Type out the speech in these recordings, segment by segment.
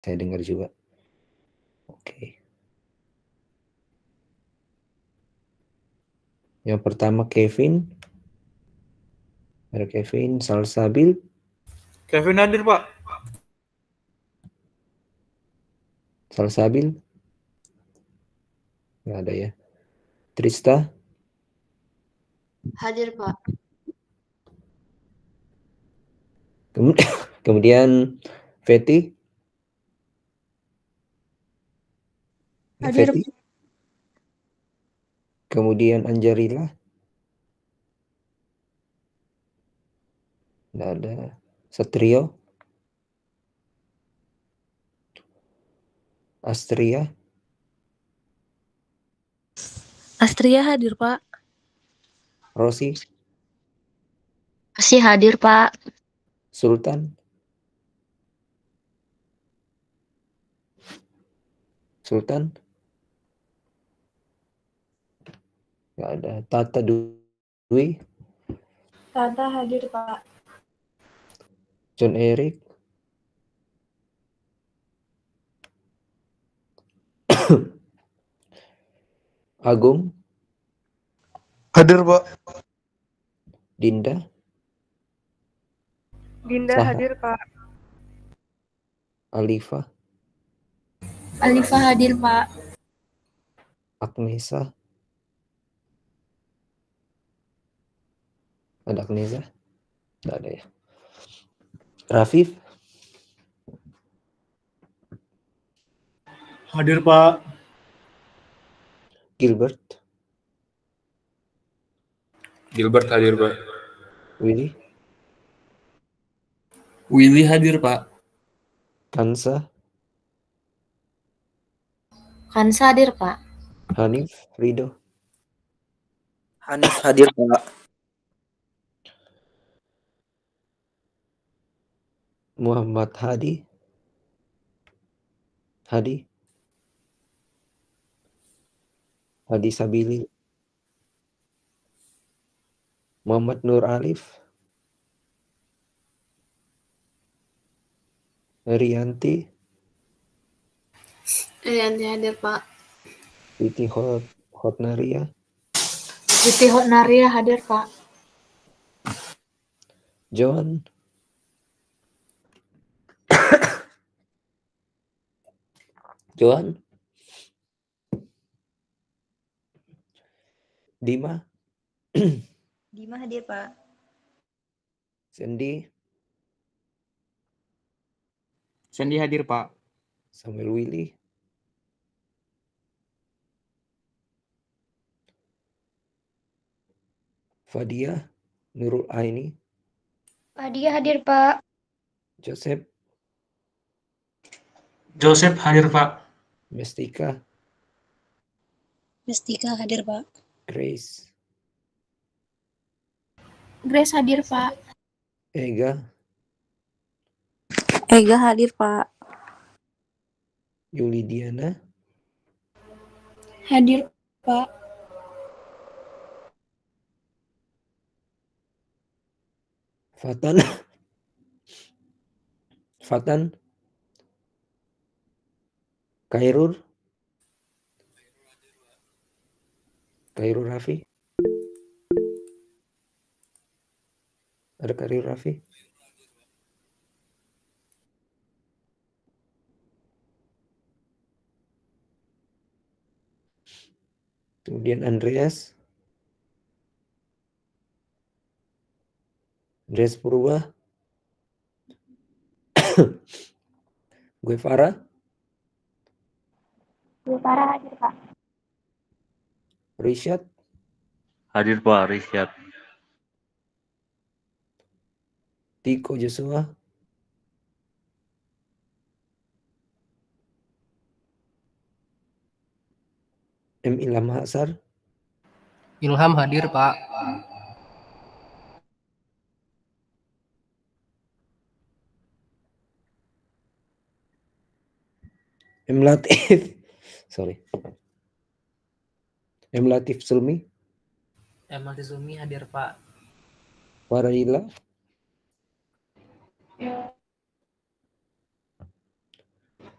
Saya dengar juga. Oke. Yang pertama Kevin. Ada Kevin. Salsabil. Kevin hadir, Pak. Salsabil. Nggak ada ya. Trista. Hadir, Pak. Kemudian Feti. Hadir. Feti. Kemudian Anjarila. Nggak ada. Satrio. Astria. Astria hadir, Pak. Rosi. Masih hadir, Pak. Sultan. Sultan. Nggak ada. Tata Dwi. Tata hadir, Pak. John Eric. Agung. Hadir, Pak. Dinda. Dinda Saha. hadir, Pak. Alifa. Alifa hadir, Pak. Agnesa. Ada Agnesa? Nggak ada ya. Rafif. Hadir, Pak. Gilbert. Gilbert hadir, Pak. Willy. Willy hadir, Pak. Kansa. Kansa hadir, Pak. Hanif. Rido. Hanif hadir, Pak. Muhammad Hadi. Hadi. Hadi Sabili. Muhammad Nur Alif. Rianti. Rianti hadir, Pak. Siti Hotnaria. Siti Hotnaria hadir, Pak. John. Johan. Dima. Dima hadir, Pak. Sandy. Sandy hadir, Pak. Samuel Willy. Fadia. Nurul Aini. Fadia hadir, Pak. Joseph. Joseph hadir, Pak. Mestika. Mestika hadir, Pak. Grace. Grace hadir, Pak. Ega. Ega hadir, Pak. Yuli Diana. Hadir, Pak. Fatan. Fatan. Kairur. Kairur Raffi. Ada Kairur Raffi. Kemudian Andreas. Andreas Purba. Guevara. Guevara hadir, Pak. Rishad. Hadir, Pak. Rishad. Tiko Joshua. Ilham Hasar. Ilham hadir, Pak. Latif. Sorry. Latif Sulmi. Latif Sulmi hadir, Pak. Warahila.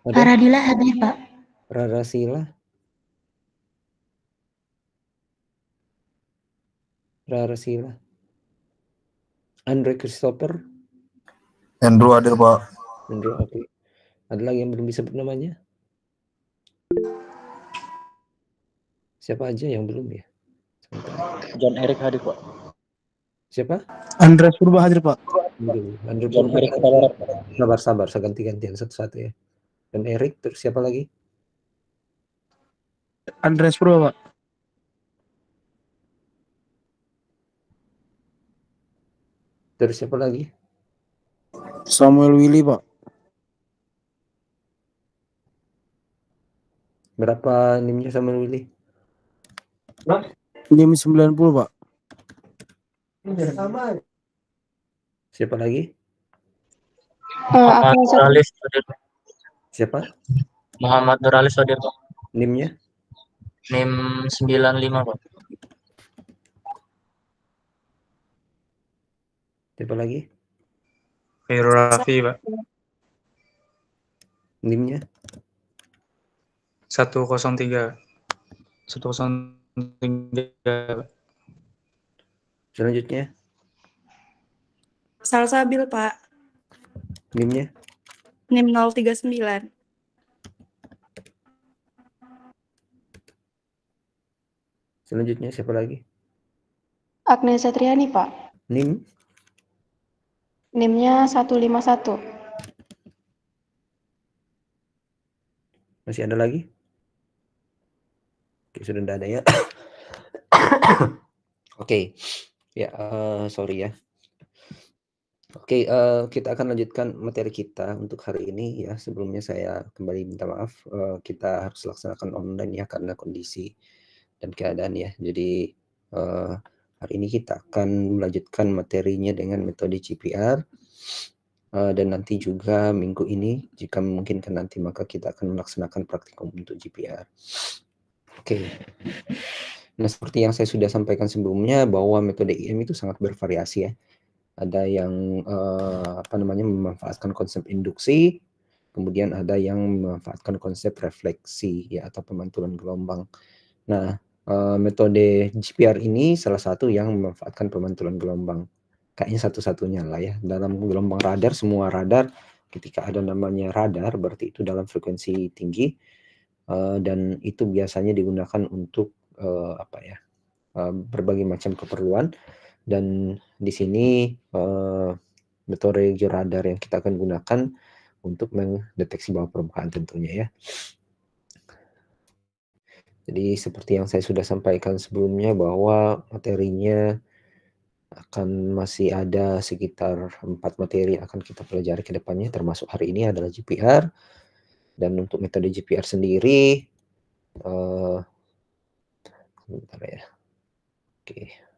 Ada? Faradila hadir, Pak. Rarasila. Rarasila. Andre Christopher. Andrew hadir, Pak. Andrew, oke. Ada lagi yang belum disebut namanya? Siapa aja yang belum ya? Sebentar. John Eric hadir, Pak. Siapa? Andreas Purba hadir, Pak. Andrew John Purba. Eric Purba. Sabar, ganti-gantian satu-satu ya. Dan Eric, terus siapa lagi? Andreas Purba, Pak. Terus siapa lagi? Samuel Willy, Pak. Berapa NIM-nya sama Willy? NIM 90, Pak. Siapa lagi? Muhammad Nuralis hadir. Siapa? Muhammad Nuralis hadir, Pak. NIM-nya? NIM 95, Pak. Siapa lagi? Khairul Rafi, Pak. NIM-nya? 103. 103. Selanjutnya? Salsabil, Pak. NIM-nya? NIM 039. Selanjutnya siapa lagi? Agnes Satriani, Pak. NIM? NIM-nya 151. Masih ada lagi? Oke, sudah tidak ada ya. Oke. Ya, sorry ya. Oke, kita akan lanjutkan materi kita untuk hari ini ya. Sebelumnya saya kembali minta maaf, kita harus laksanakan online ya karena kondisi dan keadaan ya. Jadi hari ini kita akan melanjutkan materinya dengan metode GPR. Dan nanti juga minggu ini jika memungkinkan nanti maka kita akan melaksanakan praktikum untuk GPR. Oke. Nah, seperti yang saya sudah sampaikan sebelumnya bahwa metode IM itu sangat bervariasi ya. Ada yang memanfaatkan konsep induksi, kemudian ada yang memanfaatkan konsep refleksi ya atau pemantulan gelombang. Nah, metode GPR ini salah satu yang memanfaatkan pemantulan gelombang. Kayaknya satu-satunya lah ya. Dalam gelombang radar, semua radar ketika ada namanya radar berarti itu dalam frekuensi tinggi, dan itu biasanya digunakan untuk berbagai macam keperluan. Dan di sini metode radar yang kita akan gunakan untuk mendeteksi bawah permukaan tentunya ya. Jadi seperti yang saya sudah sampaikan sebelumnya bahwa materinya akan masih ada sekitar 4 materi yang akan kita pelajari ke depannya, termasuk hari ini adalah GPR. Dan untuk metode GPR sendiri, sebentar ya. Oke.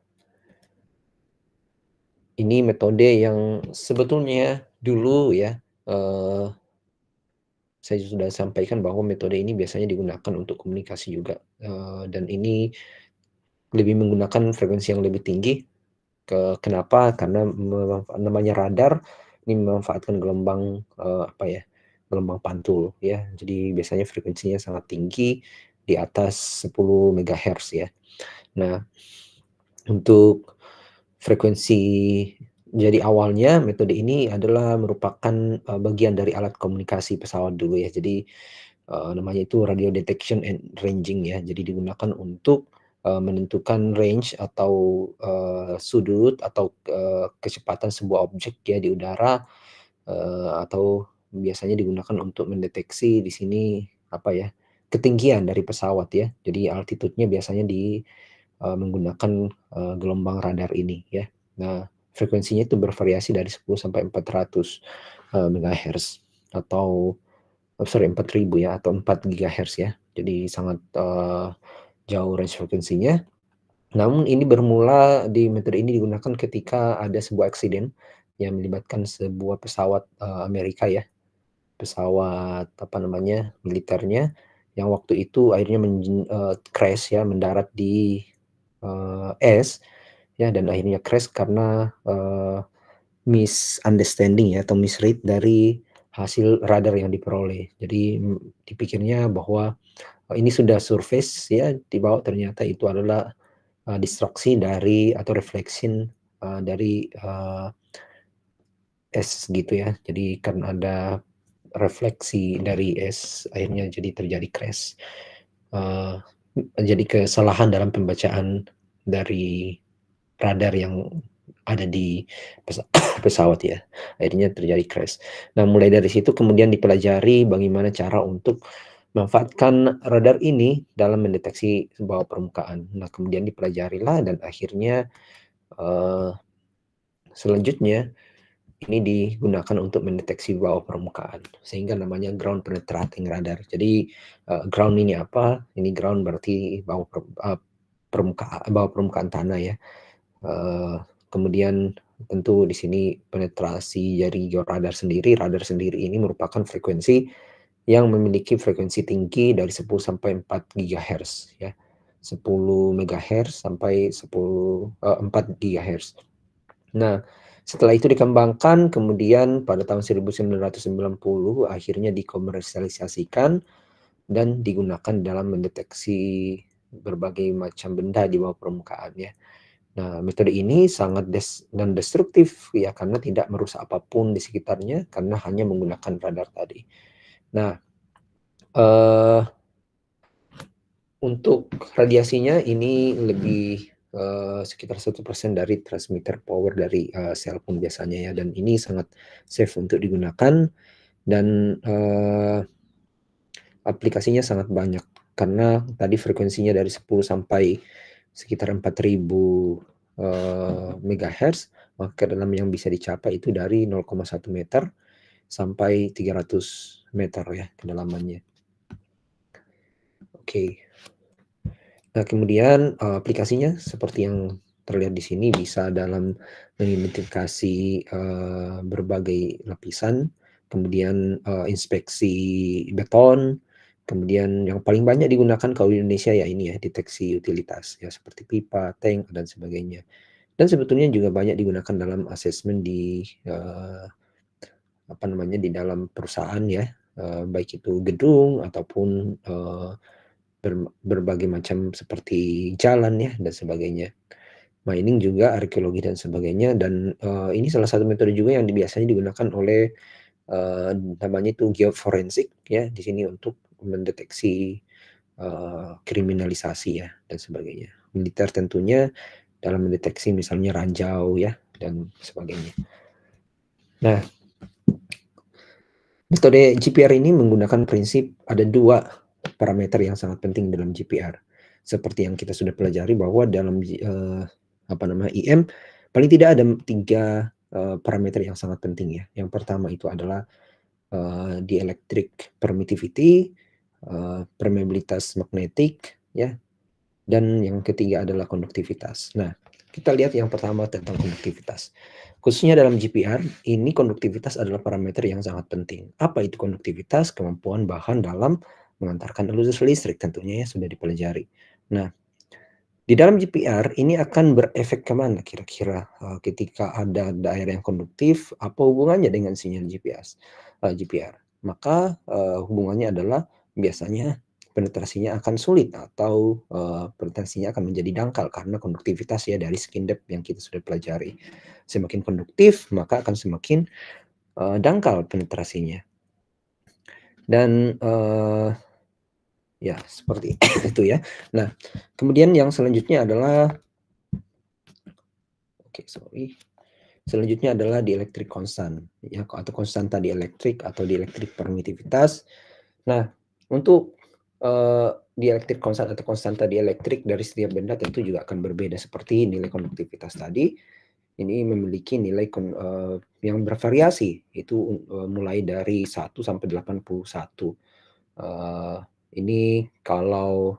Ini metode yang sebetulnya dulu ya, saya sudah sampaikan bahwa metode ini biasanya digunakan untuk komunikasi juga, dan ini lebih menggunakan frekuensi yang lebih tinggi. Kenapa? Karena namanya radar ini memanfaatkan gelombang gelombang pantul ya. Jadi biasanya frekuensinya sangat tinggi di atas 10 MHz ya. Nah, untuk frekuensi, jadi awalnya metode ini adalah merupakan bagian dari alat komunikasi pesawat dulu ya. Jadi namanya itu radio detection and ranging ya. Jadi digunakan untuk menentukan range atau sudut atau kecepatan sebuah objek ya di udara, atau biasanya digunakan untuk mendeteksi di sini ketinggian dari pesawat ya. Jadi altitude-nya biasanya menggunakan gelombang radar ini ya. Nah, frekuensinya itu bervariasi dari 10 sampai 400 MHz atau 4000 ya atau 4 GHz ya. Jadi sangat jauh range frekuensinya. Namun ini bermula di metode ini digunakan ketika ada sebuah eksiden yang melibatkan sebuah pesawat Amerika ya. Pesawat militernya yang waktu itu akhirnya crash ya, mendarat di es ya, dan akhirnya crash karena misunderstanding ya atau misread dari hasil radar yang diperoleh. Jadi dipikirnya bahwa ini sudah surface ya di bawah, ternyata itu adalah distraksi dari atau reflection dari es gitu ya. Jadi karena ada refleksi dari es, akhirnya jadi terjadi crash. Jadi kesalahan dalam pembacaan dari radar yang ada di pesawat ya, akhirnya terjadi crash. Nah, mulai dari situ kemudian dipelajari bagaimana cara untuk memanfaatkan radar ini dalam mendeteksi bawah permukaan. Nah, kemudian dipelajarilah dan akhirnya selanjutnya ini digunakan untuk mendeteksi bawah permukaan, sehingga namanya ground penetrating radar. Jadi ground ini apa? Ini ground berarti bawah permukaan tanah ya. Kemudian tentu di sini penetrasi dari radar sendiri ini merupakan frekuensi yang memiliki frekuensi tinggi dari 10 sampai 4 GHz ya. 10 MHz sampai 4 GHz. Nah, setelah itu dikembangkan, kemudian pada tahun 1990 akhirnya dikomersialisasikan dan digunakan dalam mendeteksi berbagai macam benda di bawah permukaan ya. Nah, metode ini sangat non-destruktif ya, karena tidak merusak apapun di sekitarnya karena hanya menggunakan radar tadi. Nah, untuk radiasinya ini lebih sekitar 1% dari transmitter power dari cellphone biasanya ya, dan ini sangat safe untuk digunakan dan aplikasinya sangat banyak karena tadi frekuensinya dari 10 sampai sekitar 4000 MHz, maka dalam yang bisa dicapai itu dari 0,1 meter sampai 300 meter ya kedalamannya. Oke. Nah, kemudian aplikasinya seperti yang terlihat di sini bisa dalam mengidentifikasi berbagai lapisan, kemudian inspeksi beton, kemudian yang paling banyak digunakan kalau di Indonesia ya ini ya, deteksi utilitas ya seperti pipa, tank dan sebagainya. Dan sebetulnya juga banyak digunakan dalam asesmen di di dalam perusahaan ya, baik itu gedung ataupun berbagai macam seperti jalan ya dan sebagainya. Mining juga, arkeologi dan sebagainya, dan ini salah satu metode juga yang biasanya digunakan oleh namanya itu geoforensik ya di sini untuk mendeteksi kriminalisasi ya dan sebagainya. Militer tentunya dalam mendeteksi misalnya ranjau ya dan sebagainya. Nah, metode GPR ini menggunakan prinsip ada 2 parameter yang sangat penting dalam GPR. Seperti yang kita sudah pelajari bahwa dalam IM paling tidak ada 3 parameter yang sangat penting ya. Yang pertama itu adalah dielectric permittivity, permeabilitas magnetik ya. Dan yang ketiga adalah konduktivitas. Nah, kita lihat yang pertama tentang konduktivitas. Khususnya dalam GPR, ini konduktivitas adalah parameter yang sangat penting. Apa itu konduktivitas? Kemampuan bahan dalam mengantarkan arus listrik tentunya ya, sudah dipelajari. Nah, di dalam GPR ini akan berefek kemana kira-kira ketika ada daerah yang konduktif, apa hubungannya dengan sinyal GPR? Maka hubungannya adalah biasanya penetrasinya akan sulit atau penetrasinya akan menjadi dangkal karena konduktivitas ya dari skin depth yang kita sudah pelajari. Semakin konduktif maka akan semakin dangkal penetrasinya. Dan ya seperti itu ya. Nah, kemudian yang selanjutnya adalah selanjutnya adalah dielectric constant ya, atau konstanta dielectric atau dielectric permittivitas. Nah, untuk dielectric constant atau konstanta dielectric dari setiap benda tentu juga akan berbeda seperti nilai konduktivitas tadi. Ini memiliki nilai yang bervariasi, itu mulai dari 1 sampai 81. Ini kalau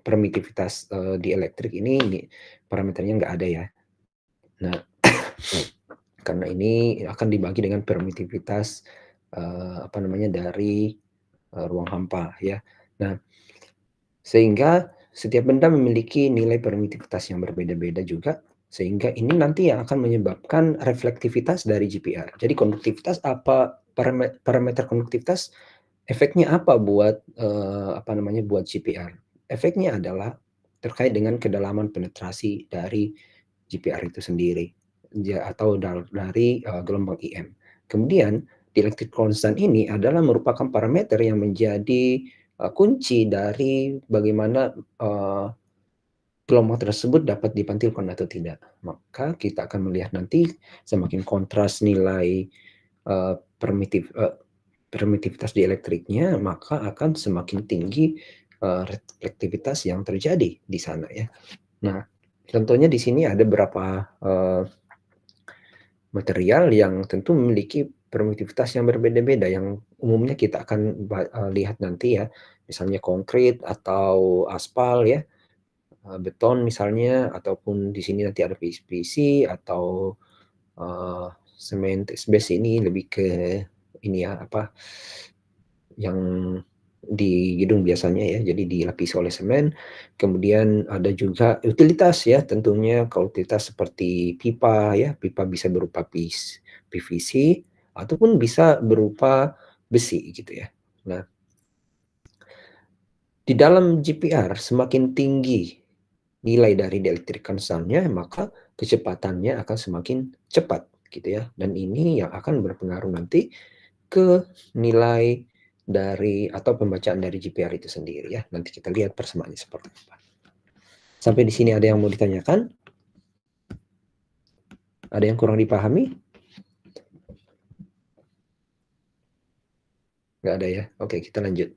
permittivitas dielectric ini parameternya nggak ada ya. Nah, karena ini akan dibagi dengan permittivitas dari ruang hampa ya. Nah, sehingga setiap benda memiliki nilai permittivitas yang berbeda-beda juga, sehingga ini nanti yang akan menyebabkan reflektivitas dari GPR. Jadi konduktivitas apa parameter konduktivitas efeknya apa buat buat GPR? Efeknya adalah terkait dengan kedalaman penetrasi dari GPR itu sendiri atau dari gelombang IM. Kemudian dielectric constant ini adalah merupakan parameter yang menjadi kunci dari bagaimana gelombang tersebut dapat dipantulkan atau tidak. Maka kita akan melihat nanti semakin kontras nilai permitivitas dielektriknya, maka akan semakin tinggi reflektivitas yang terjadi di sana ya. Nah, tentunya di sini ada beberapa material yang tentu memiliki permitivitas yang berbeda-beda yang umumnya kita akan lihat nanti ya, misalnya konkrit atau aspal ya, beton misalnya, ataupun di sini nanti ada PVC atau semen base. Ini lebih ke ini ya, yang di gedung biasanya ya, jadi dilapisi oleh semen. Kemudian ada juga utilitas ya, tentunya kalau utilitas seperti pipa ya, pipa bisa berupa PVC ataupun bisa berupa besi gitu ya. Nah, di dalam GPR semakin tinggi nilai dari dielectric constantnya, maka kecepatannya akan semakin cepat gitu ya. Dan ini yang akan berpengaruh nanti ke nilai dari atau pembacaan dari GPR itu sendiri ya. Nanti kita lihat persamaannya seperti apa. Sampai di sini ada yang mau ditanyakan? Ada yang kurang dipahami? Nggak ada ya? Oke, kita lanjut.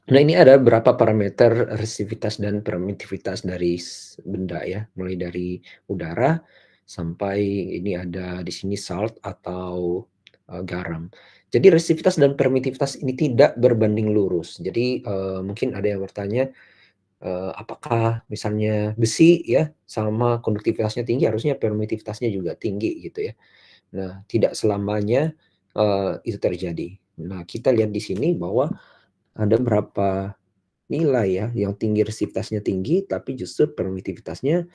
Nah, ini ada beberapa parameter resistivitas dan permitivitas dari benda ya, mulai dari udara sampai ini ada di sini salt atau garam. Jadi resistivitas dan permitivitas ini tidak berbanding lurus. Jadi mungkin ada yang bertanya, apakah misalnya besi ya sama konduktivitasnya tinggi, harusnya permitivitasnya juga tinggi gitu ya. Nah, tidak selamanya itu terjadi. Nah, kita lihat di sini bahwa ada berapa nilai ya yang tinggi resistivitasnya tinggi tapi justru permitivitasnya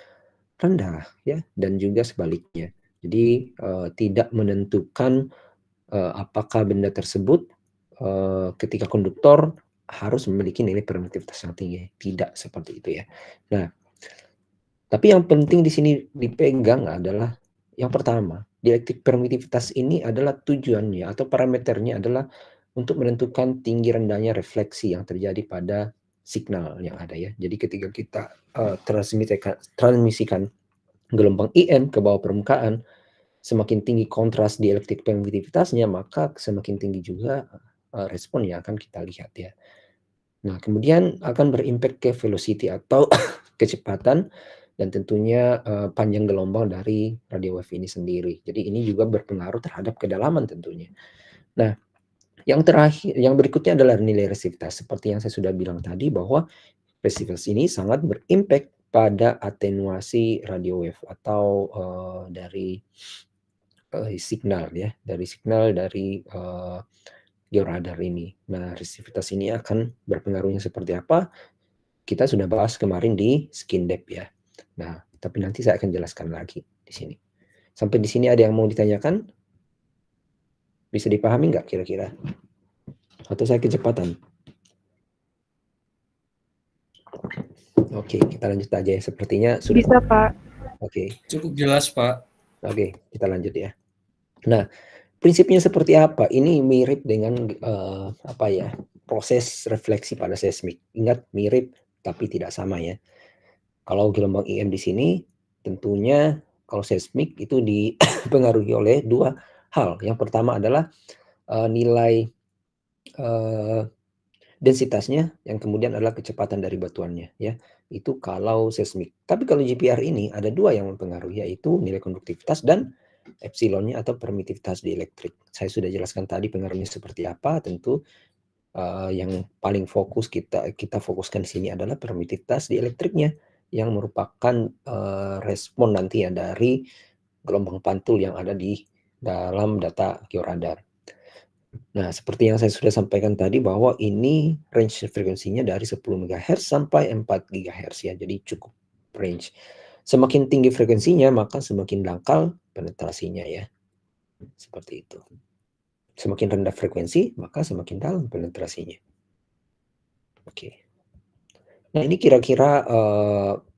rendah ya, dan juga sebaliknya. Jadi tidak menentukan apakah benda tersebut ketika konduktor harus memiliki nilai permitivitas yang tinggi. Tidak seperti itu ya. Nah, tapi yang penting di sini dipegang adalah yang pertama, dielectric permitivitas ini adalah tujuannya atau parameternya adalah untuk menentukan tinggi rendahnya refleksi yang terjadi pada signal yang ada ya. Jadi ketika kita transmisikan gelombang IM ke bawah permukaan, semakin tinggi kontras dielectric permitivitasnya, maka semakin tinggi juga respon yang akan kita lihat ya. Nah, kemudian akan berimpact ke velocity atau kecepatan dan tentunya panjang gelombang dari radio wave ini sendiri. Jadi ini juga berpengaruh terhadap kedalaman tentunya. Nah, yang terakhir, yang berikutnya adalah nilai resistivitas. Seperti yang saya sudah bilang tadi bahwa resistivitas ini sangat berimpact pada atenuasi radio wave atau dari signal ya, dari signal dari georadar ini. Nah, resistivitas ini akan berpengaruhnya seperti apa? Kita sudah bahas kemarin di skin depth ya. Nah, tapi nanti saya akan jelaskan lagi di sini. Sampai di sini ada yang mau ditanyakan? Bisa dipahami nggak kira-kira? Atau saya kecepatan? Oke, kita lanjut aja ya. Sepertinya sudah. Bisa, Pak. Oke. Cukup jelas, Pak. Oke, kita lanjut ya. Nah, prinsipnya seperti apa? Ini mirip dengan proses refleksi pada seismik. Ingat, mirip tapi tidak sama ya. Kalau gelombang IM di sini, tentunya kalau seismik itu dipengaruhi oleh dua hal. Yang pertama adalah nilai densitasnya, yang kemudian adalah kecepatan dari batuannya ya. Itu kalau seismik. Tapi kalau GPR ini ada dua yang mempengaruhi, yaitu nilai konduktivitas dan epsilonnya atau permitivitas dielektrik. Saya sudah jelaskan tadi pengaruhnya seperti apa. Tentu yang paling fokus kita fokuskan di sini adalah permitivitas dielektriknya, yang merupakan respon nanti ya dari gelombang pantul yang ada di dalam data georadar. Nah, seperti yang saya sudah sampaikan tadi bahwa ini range frekuensinya dari 10 MHz sampai 4 GHz ya. Jadi cukup range. Semakin tinggi frekuensinya, maka semakin dangkal penetrasinya ya. Seperti itu. Semakin rendah frekuensi, maka semakin dalam penetrasinya. Oke. Nah, ini kira-kira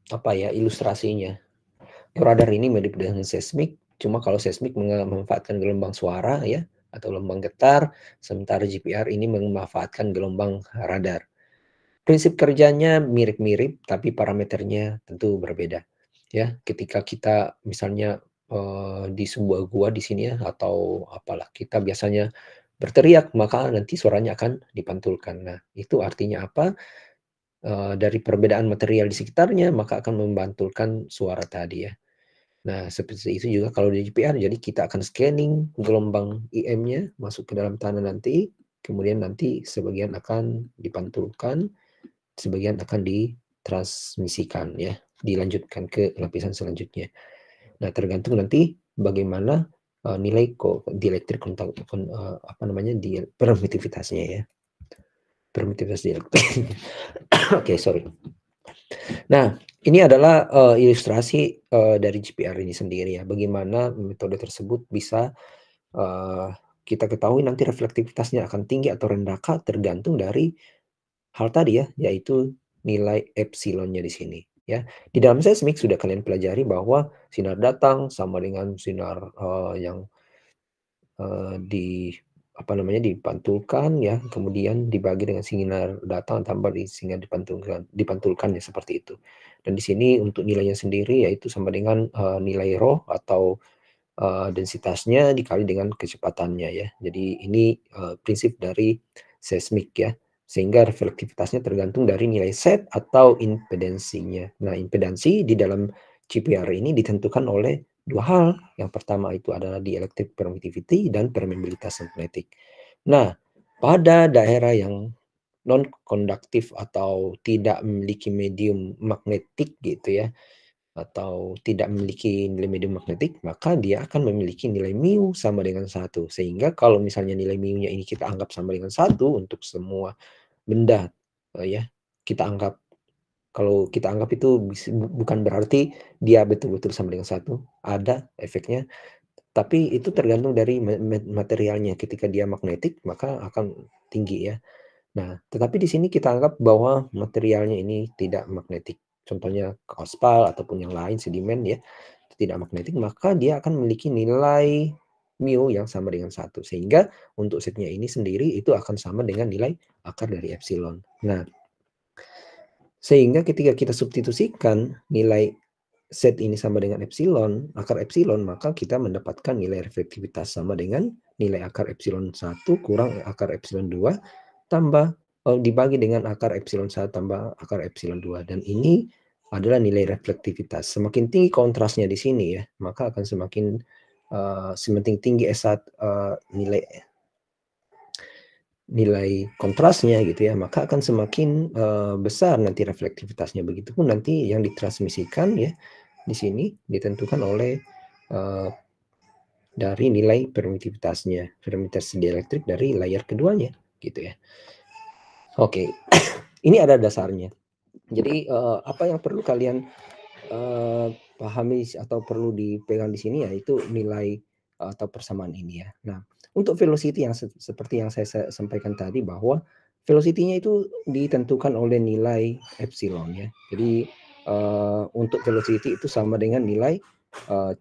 apa ya ilustrasinya. Radar ini mirip dengan seismik, cuma kalau seismik memanfaatkan gelombang suara ya atau gelombang getar, sementara GPR ini memanfaatkan gelombang radar. Prinsip kerjanya mirip-mirip, tapi parameternya tentu berbeda. Ya, ketika kita misalnya di sebuah gua di sini ya, atau apalah, kita biasanya berteriak, maka nanti suaranya akan dipantulkan. Nah, itu artinya apa? Dari perbedaan material di sekitarnya, maka akan membantulkan suara tadi ya. Nah, seperti itu juga kalau di GPR, jadi kita akan scanning gelombang IM-nya masuk ke dalam tanah nanti, kemudian nanti sebagian akan dipantulkan, sebagian akan ditransmisikan ya, dilanjutkan ke lapisan selanjutnya. Nah, tergantung nanti bagaimana nilai dielektrik di permitivitasnya ya. Permitivitas dielektrik. Oke, sorry. Nah, ini adalah ilustrasi dari GPR ini sendiri ya. Bagaimana metode tersebut bisa kita ketahui nanti reflektivitasnya akan tinggi atau rendahkah tergantung dari hal tadi ya, yaitu nilai epsilonnya di sini ya. Di dalam seismik sudah kalian pelajari bahwa sinar datang sama dengan sinar yang dipantulkan ya, kemudian dibagi dengan sinar datang tambah sinar dipantulkan ya, seperti itu. Dan di sini untuk nilainya sendiri yaitu sama dengan nilai rho atau densitasnya dikali dengan kecepatannya ya. Jadi ini prinsip dari seismik ya. Sehingga reflektivitasnya tergantung dari nilai set atau impedansinya. Nah, impedansi di dalam GPR ini ditentukan oleh dua hal. Yang pertama itu adalah dielectric permittivity dan permeabilitas magnetik. Nah, pada daerah yang non-konduktif atau tidak memiliki medium magnetik gitu ya, atau tidak memiliki nilai medium magnetik, maka dia akan memiliki nilai mu sama dengan 1. Sehingga kalau misalnya nilai mu-nya ini kita anggap sama dengan 1 untuk semua benda ya, kalau kita anggap itu bukan berarti dia betul-betul sama dengan 1, ada efeknya, tapi itu tergantung dari materialnya. Ketika dia magnetik maka akan tinggi ya. Nah, tetapi di sini kita anggap bahwa materialnya ini tidak magnetik. Contohnya aspal ataupun yang lain, sedimen ya, tidak magnetik, maka dia akan memiliki nilai mu yang sama dengan 1. Sehingga untuk setnya ini sendiri itu akan sama dengan nilai akar dari epsilon. Nah, sehingga ketika kita substitusikan nilai set ini sama dengan epsilon, akar epsilon, maka kita mendapatkan nilai reflektivitas sama dengan nilai akar epsilon 1 kurang akar epsilon 2 tambah dibagi dengan akar epsilon 1 tambah akar epsilon 2. Dan ini adalah nilai reflektivitas. Semakin tinggi kontrasnya di sini ya, maka akan semakin tinggi nilai kontrasnya gitu ya, maka akan semakin besar nanti reflektivitasnya. Begitupun nanti yang ditransmisikan ya di sini ditentukan oleh dari nilai permitivitasnya, permitivitas dielektrik dari layar keduanya gitu ya. Oke, ini ada dasarnya. Jadi apa yang perlu kalian pahami atau perlu dipegang di sini yaitu nilai atau persamaan ini ya. Nah, untuk velocity yang seperti yang saya sampaikan tadi, bahwa velocity-nya itu ditentukan oleh nilai epsilon ya. Jadi untuk velocity itu sama dengan nilai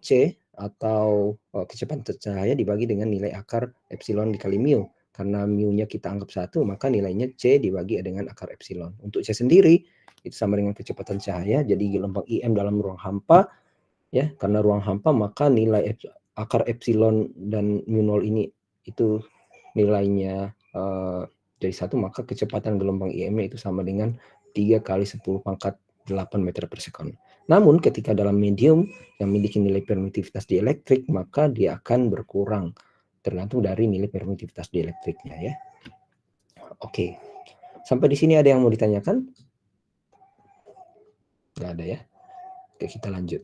c atau kecepatan cahaya dibagi dengan nilai akar epsilon dikali mu. Karena mu-nya kita anggap 1, maka nilainya c dibagi dengan akar epsilon. Untuk c sendiri itu sama dengan kecepatan cahaya, jadi gelombang IM dalam ruang hampa ya. Karena ruang hampa maka nilai akar epsilon dan mu0 ini itu nilainya jadi 1, maka kecepatan gelombang IM-nya itu sama dengan 3 kali 10 pangkat 8 meter per sekon. Namun ketika dalam medium yang memiliki nilai permitivitas dielektrik, maka dia akan berkurang tergantung dari nilai permitivitas dielektriknya ya. Oke. Sampai di sini ada yang mau ditanyakan? Nggak ada ya. Oke, kita lanjut.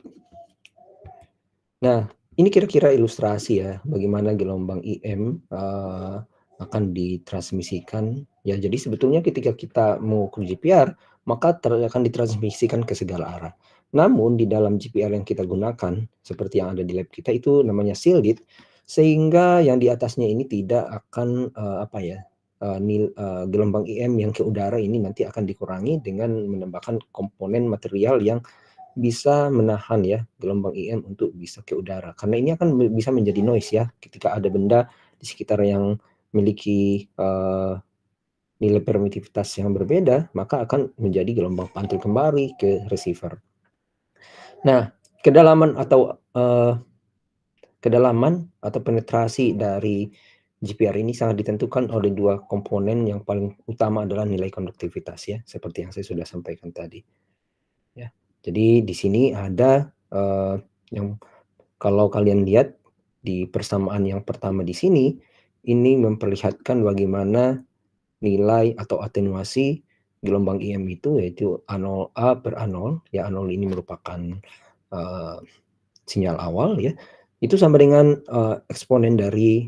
Nah, ini kira-kira ilustrasi ya bagaimana gelombang IM akan ditransmisikan ya. Jadi sebetulnya ketika kita mengukur GPR, maka akan ditransmisikan ke segala arah. Namun di dalam GPR yang kita gunakan seperti yang ada di lab kita itu namanya shielded, Sehingga yang di atasnya ini tidak akan gelombang IM yang ke udara ini nanti akan dikurangi dengan menambahkan komponen material yang bisa menahan ya gelombang IM untuk bisa ke udara. Karena ini akan bisa menjadi noise ya ketika ada benda di sekitar yang memiliki nilai permitivitas yang berbeda, maka akan menjadi gelombang pantul kembali ke receiver. Nah, kedalaman atau penetrasi dari GPR ini sangat ditentukan oleh dua komponen yang paling utama adalah nilai konduktivitas ya, seperti yang saya sudah sampaikan tadi. Ya, jadi di sini ada yang kalau kalian lihat di persamaan yang pertama di sini, ini memperlihatkan bagaimana nilai atau atenuasi gelombang IM itu, yaitu A0A per A0, ya A0 ini merupakan sinyal awal ya, itu sama dengan eksponen dari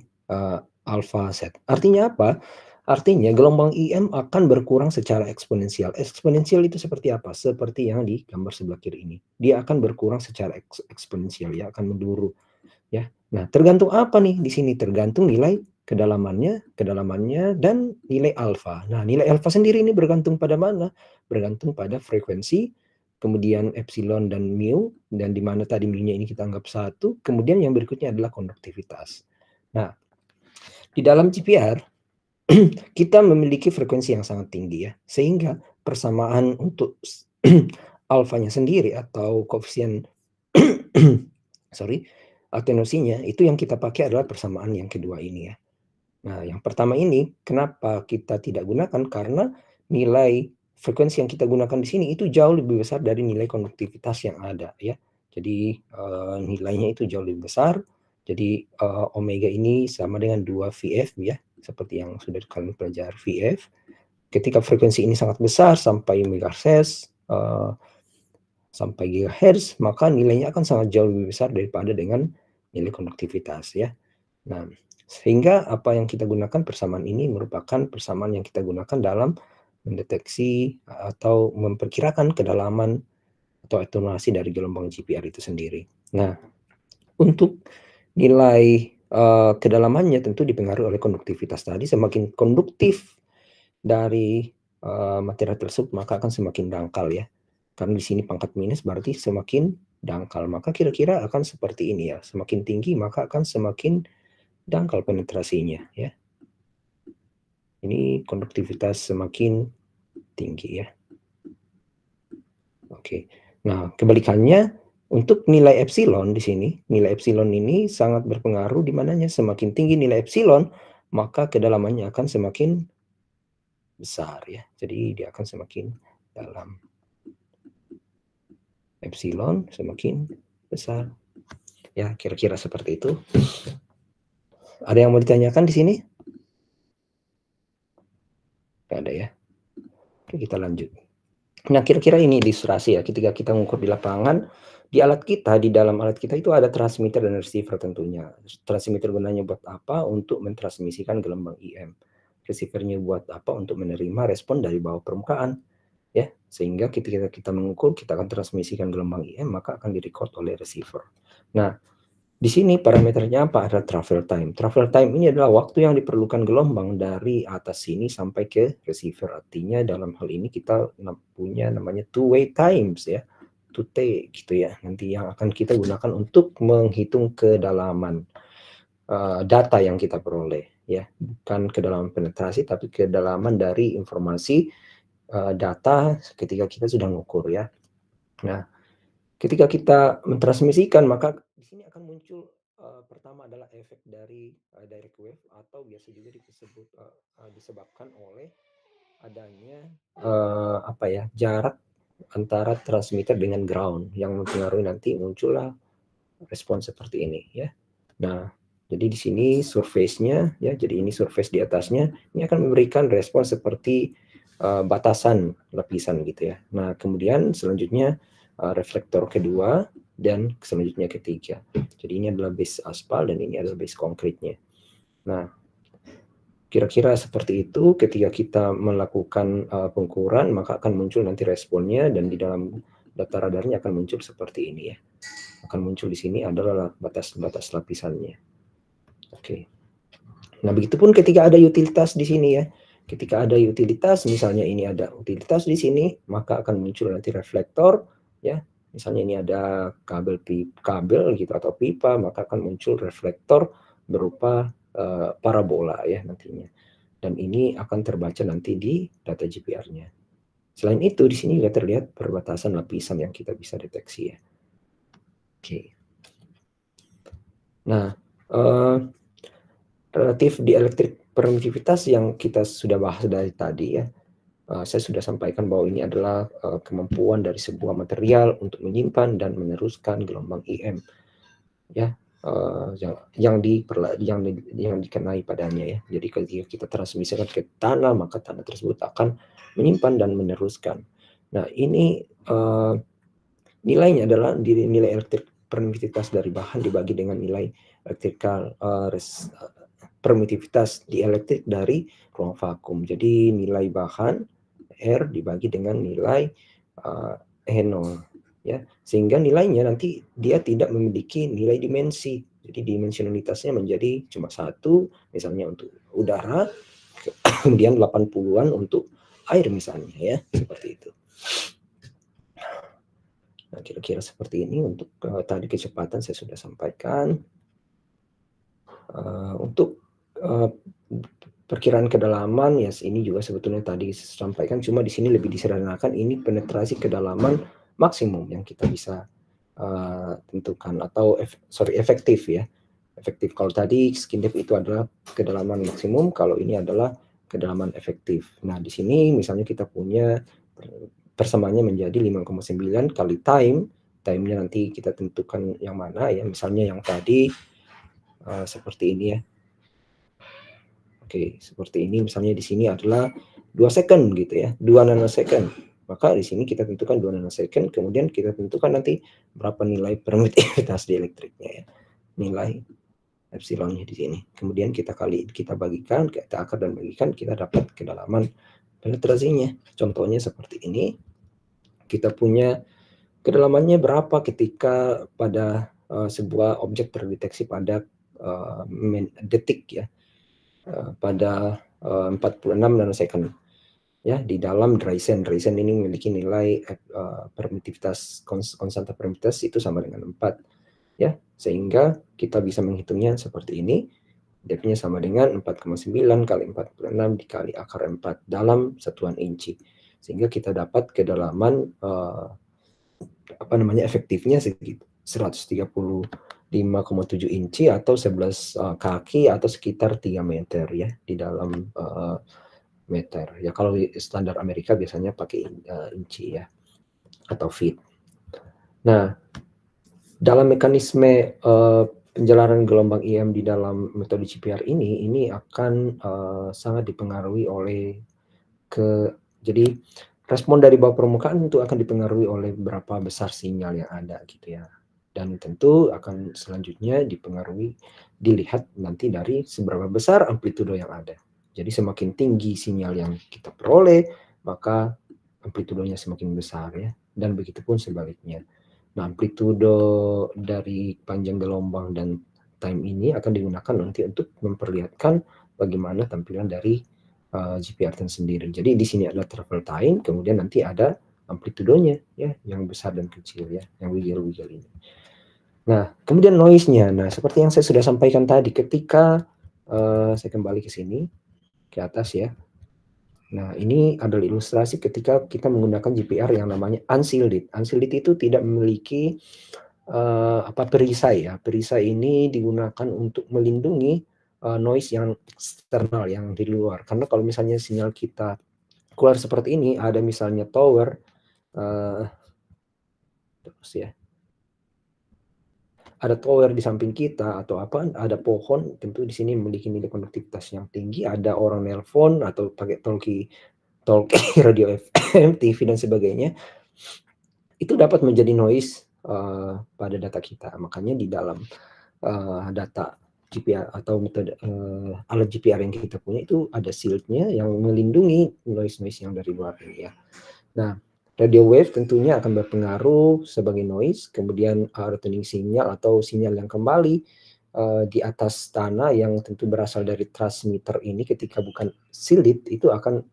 alfa Z. Artinya apa? Artinya gelombang IM akan berkurang secara eksponensial. Eksponensial itu seperti apa? Seperti yang di gambar sebelah kiri ini. Dia akan berkurang secara eksponensial ya, akan menduru ya. Nah, tergantung apa nih di sini? Tergantung nilai kedalamannya dan nilai alfa. Nah, nilai alfa sendiri ini bergantung pada mana? Bergantung pada frekuensi, kemudian epsilon dan mu, dan di mana tadi mu-nya ini kita anggap 1, kemudian yang berikutnya adalah konduktivitas. Nah, di dalam GPR kita memiliki frekuensi yang sangat tinggi ya, sehingga persamaan untuk alfanya sendiri atau koefisien atenuasinya itu yang kita pakai adalah persamaan yang kedua ini ya. Nah, yang pertama ini kenapa kita tidak gunakan? Karena nilai frekuensi yang kita gunakan di sini itu jauh lebih besar dari nilai konduktivitas yang ada ya. Jadi nilainya itu jauh lebih besar. Jadi omega ini sama dengan 2 VF ya, seperti yang sudah kalian pelajari VF. Ketika frekuensi ini sangat besar sampai megahertz sampai gigahertz, maka nilainya akan sangat jauh lebih besar daripada dengan nilai konduktivitas ya. Nah, sehingga apa yang kita gunakan persamaan ini merupakan persamaan yang kita gunakan dalam mendeteksi atau memperkirakan kedalaman atau atenuasi dari gelombang GPR itu sendiri. Nah, untuk nilai kedalamannya tentu dipengaruhi oleh konduktivitas tadi. Semakin konduktif dari material tersebut, maka akan semakin dangkal ya. Karena di sini pangkat minus berarti semakin dangkal. Maka kira-kira akan seperti ini ya. Semakin tinggi maka akan semakin dangkal penetrasinya ya. Ini konduktivitas semakin tinggi ya. Oke. Nah, kebalikannya untuk nilai epsilon di sini, nilai epsilon ini sangat berpengaruh di mananya semakin tinggi nilai epsilon, maka kedalamannya akan semakin besar ya. Jadi dia akan semakin dalam. Epsilon semakin besar. Ya, kira-kira seperti itu. Ada yang mau ditanyakan di sini? Nggak ada ya. Oke, kita lanjut. Nah, kira-kira ini ilustrasi ya. Ketika kita mengukur di lapangan, di alat kita, di dalam alat kita itu ada transmitter dan receiver tentunya. Transmitter gunanya buat apa? Untuk mentransmisikan gelombang IM. Receivernya buat apa? Untuk menerima respon dari bawah permukaan. Ya, sehingga ketika kita mengukur, kita akan transmisikan gelombang IM, maka akan direcord oleh receiver. Nah, di sini parameternya apa? Ada travel time. Travel time ini adalah waktu yang diperlukan gelombang dari atas sini sampai ke receiver. Artinya dalam hal ini kita punya namanya two-way times ya, 2T gitu ya. Nanti yang akan kita gunakan untuk menghitung kedalaman data yang kita peroleh ya, bukan kedalaman penetrasi tapi kedalaman dari informasi data ketika kita sudah mengukur ya. Nah, ketika kita mentransmisikan maka di sini akan muncul pertama adalah efek dari direct wave atau biasa juga disebabkan oleh adanya jarak antara transmitter dengan ground yang mempengaruhi nanti muncullah respon seperti ini ya. Nah, jadi di sini surface-nya ya, jadi ini surface di atasnya ini akan memberikan respon seperti batasan lapisan gitu ya. Nah, kemudian selanjutnya reflektor kedua dan selanjutnya ketiga. Jadi ini adalah base aspal dan ini adalah base konkritnya. Nah, kira-kira seperti itu. Ketika kita melakukan pengukuran maka akan muncul nanti responnya, dan di dalam data radarnya akan muncul seperti ini ya. Akan muncul di sini adalah batas-batas lapisannya. Oke. Nah, begitupun ketika ada utilitas di sini ya. Ketika ada utilitas, misalnya ini ada utilitas di sini, maka akan muncul nanti reflektor ya. Misalnya ini ada kabel gitu atau pipa, maka akan muncul reflektor berupa parabola ya nantinya. Dan ini akan terbaca nanti di data GPR-nya. Selain itu di sini juga terlihat perbatasan lapisan yang kita bisa deteksi ya. Oke. Nah, relatif dielektrik permitivitas yang kita sudah bahas dari tadi ya, saya sudah sampaikan bahwa ini adalah kemampuan dari sebuah material untuk menyimpan dan meneruskan gelombang IM ya, yang dikenai padanya ya. Jadi ketika kita transmisikan ke tanah, maka tanah tersebut akan menyimpan dan meneruskan. Nah, ini nilainya adalah nilai elektrik permitivitas dari bahan dibagi dengan nilai elektrikal permitivitas dielektrik dari ruang vakum. Jadi nilai bahan R dibagi dengan nilai E0 ya, sehingga nilainya nanti dia tidak memiliki nilai dimensi. Jadi dimensionalitasnya menjadi cuma satu, misalnya untuk udara, kemudian 80-an untuk air misalnya ya, seperti itu. Nah, kira-kira seperti ini untuk tadi kecepatan saya sudah sampaikan. Untuk perkiraan kedalaman ya, ini juga sebetulnya tadi saya sampaikan, cuma di sini lebih disederhanakan, ini penetrasi kedalaman maksimum yang kita bisa tentukan, atau efektif ya. Efektif kalau tadi skin depth itu adalah kedalaman maksimum, kalau ini adalah kedalaman efektif. Nah, di sini misalnya kita punya persamaannya menjadi 5,9 kali time-nya nanti kita tentukan yang mana ya, misalnya yang tadi seperti ini ya. Oke, seperti ini misalnya di sini adalah 2 second gitu ya, 2 nanosecond. Maka di sini kita tentukan 2 nanosecond, kemudian kita tentukan nanti berapa nilai permitivitas dielektriknya ya. Nilai epsilonnya di sini. Kemudian kita bagikan, kita akar dan bagikan, kita dapat kedalaman penetrasinya. Contohnya seperti ini. Kita punya kedalamannya berapa ketika pada sebuah objek terdeteksi pada detik ya, pada 46 nanosecond ya, di dalam Dreisen. Dreisen ini memiliki nilai permitivitas, konstanta permitivitas itu sama dengan 4 ya, sehingga kita bisa menghitungnya seperti ini. Depth-nya sama dengan 4,9 kali 46 dikali akar 4 dalam satuan inci, sehingga kita dapat kedalaman efektifnya segitu 135,7 inci atau 11 kaki atau sekitar 3 meter ya di dalam meter ya. Kalau standar Amerika biasanya pakai inci ya atau feet. Nah, dalam mekanisme penjelaran gelombang IM di dalam metode GPR ini akan sangat dipengaruhi oleh jadi respon dari bawah permukaan itu akan dipengaruhi oleh berapa besar sinyal yang ada gitu ya. Dan tentu akan selanjutnya dilihat nanti dari seberapa besar amplitudo yang ada. Jadi semakin tinggi sinyal yang kita peroleh, maka amplitudonya semakin besar ya. Dan begitu pun sebaliknya. Nah, amplitudo dari panjang gelombang dan time ini akan digunakan nanti untuk memperlihatkan bagaimana tampilan dari GPR itu sendiri. Jadi di sini ada travel time, kemudian nanti ada amplitudonya ya, yang besar dan kecil ya, yang wiggle-wiggle ini. Nah, kemudian noise-nya. Nah, seperti yang saya sudah sampaikan tadi, ketika saya kembali ke sini, ke atas ya. Nah, ini adalah ilustrasi ketika kita menggunakan GPR yang namanya unshielded. Unshielded itu tidak memiliki perisai ya. Perisai ini digunakan untuk melindungi noise yang eksternal, yang di luar. Karena kalau misalnya sinyal kita keluar seperti ini, ada misalnya tower, terus ya, ada tower di samping kita atau apa, ada pohon, tentu di sini memiliki nilai konduktivitas yang tinggi, ada orang nelpon atau pakai talkie radio FM, TV dan sebagainya, itu dapat menjadi noise pada data kita. Makanya di dalam data GPR atau metode alat GPR yang kita punya itu ada shield-nya yang melindungi noise-noise yang dari luar ini ya. Nah, radio wave tentunya akan berpengaruh sebagai noise, kemudian returning signal atau sinyal yang kembali di atas tanah yang tentu berasal dari transmitter ini ketika bukan shielded itu akan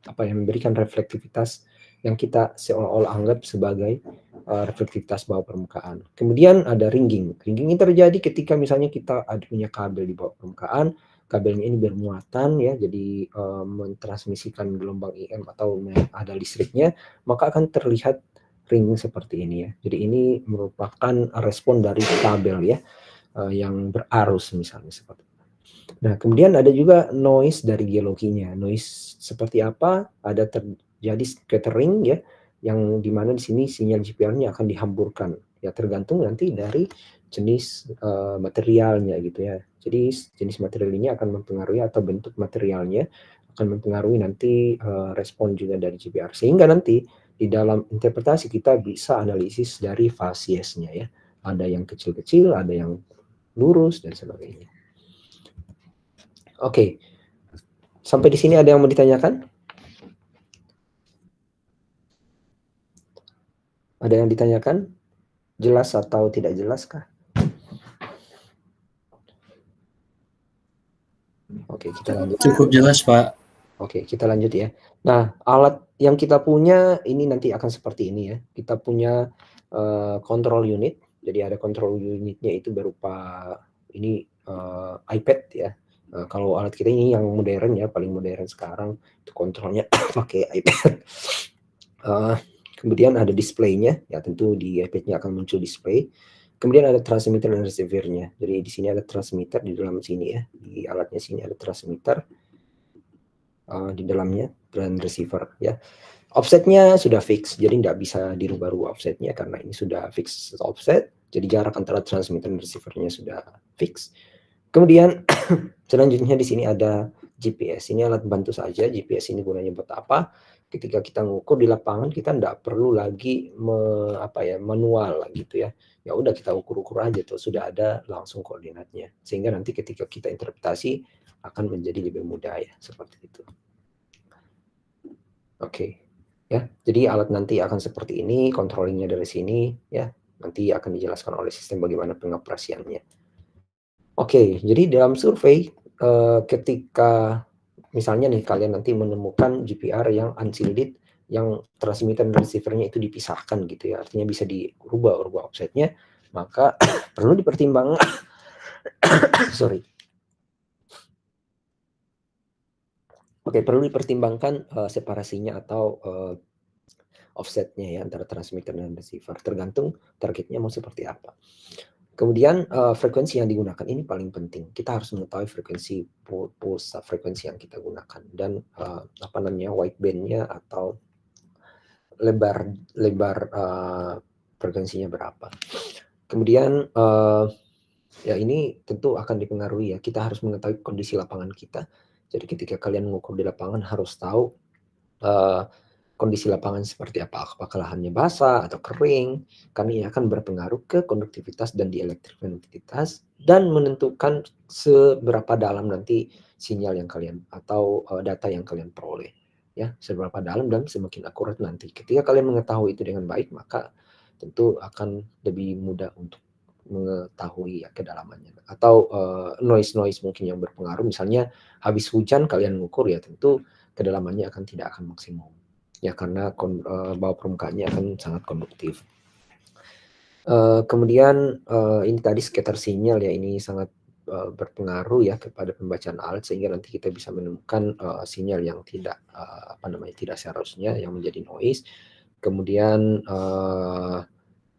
memberikan reflektivitas yang kita seolah-olah anggap sebagai reflektivitas bawah permukaan. Kemudian ada ringing. Ringing ini terjadi ketika misalnya kita ada punya kabel di bawah permukaan, kabelnya ini bermuatan ya, jadi mentransmisikan gelombang IM atau ada listriknya, maka akan terlihat ringing seperti ini ya. Jadi ini merupakan respon dari kabel ya, yang berarus misalnya seperti itu. Nah, kemudian ada juga noise dari geologinya. Noise seperti apa? Ada terjadi scattering ya, yang dimana di sini sinyal GPR-nya akan dihamburkan ya, tergantung nanti dari jenis materialnya gitu ya. Jadi jenis material ini akan mempengaruhi atau bentuk materialnya akan mempengaruhi nanti respon juga dari GPR, sehingga nanti di dalam interpretasi kita bisa analisis dari fasiesnya ya. Ada yang kecil-kecil, ada yang lurus dan sebagainya. Oke. Sampai di sini ada yang mau ditanyakan? Ada yang ditanyakan? Jelas atau tidak jelas kah? Oke, kita lanjut. Cukup jelas, Pak. Oke, kita lanjut ya. Nah, alat yang kita punya ini nanti akan seperti ini ya. Kita punya control unit. Jadi ada control unitnya itu berupa ini iPad ya. Kalau alat kita ini yang modern ya, paling modern sekarang itu kontrolnya pakai iPad. Kemudian ada displaynya, ya tentu di iPad-nya akan muncul display. Kemudian ada transmitter dan receiver-nya. Jadi di sini ada transmitter di dalam sini ya, di alatnya sini ada transmitter di dalamnya dan receiver ya. Offsetnya sudah fix, jadi nggak bisa dirubah-rubah offsetnya karena ini sudah fix offset. Jadi jarak antara transmitter dan receiver-nya sudah fix. Kemudian selanjutnya di sini ada GPS. Ini alat bantu saja. GPS ini gunanya buat apa? Ketika kita ngukur di lapangan kita nggak perlu lagi manual gitu ya. Ya udah kita ukur-ukur aja tuh, sudah ada langsung koordinatnya. Sehingga nanti ketika kita interpretasi akan menjadi lebih mudah ya, seperti itu. Oke. Ya, jadi alat nanti akan seperti ini, controllingnya dari sini ya. Nanti akan dijelaskan oleh sistem bagaimana pengoperasiannya. Oke, jadi dalam survei ketika misalnya nih kalian nanti menemukan GPR yang unshielded, yang transmitter dan receiver-nya itu dipisahkan gitu ya, artinya bisa dirubah offsetnya, maka perlu dipertimbangkan perlu dipertimbangkan separasinya atau offsetnya ya antara transmitter dan receiver, tergantung targetnya mau seperti apa. Kemudian frekuensi yang digunakan ini paling penting. Kita harus mengetahui frekuensi pulsa frekuensi yang kita gunakan dan wideband-nya atau lebar frekuensinya berapa. Kemudian ya ini tentu akan dipengaruhi ya. Kita harus mengetahui kondisi lapangan kita. Jadi ketika kalian mengukur di lapangan harus tahu kondisi lapangan seperti apa, apakah lahannya basah atau kering, karena ini akan berpengaruh ke konduktivitas dan dielektrik-konduktivitas dan menentukan seberapa dalam nanti sinyal yang kalian atau data yang kalian peroleh ya, seberapa dalam dan semakin akurat nanti. Ketika kalian mengetahui itu dengan baik, maka tentu akan lebih mudah untuk mengetahui ya kedalamannya. Atau noise mungkin yang berpengaruh, misalnya habis hujan kalian mengukur ya, tentu kedalamannya akan tidak akan maksimum. Ya karena bawah permukaannya akan sangat konduktif. Kemudian ini tadi scatter sinyal ya, ini sangat berpengaruh ya kepada pembacaan alat sehingga nanti kita bisa menemukan sinyal yang tidak tidak seharusnya yang menjadi noise. Kemudian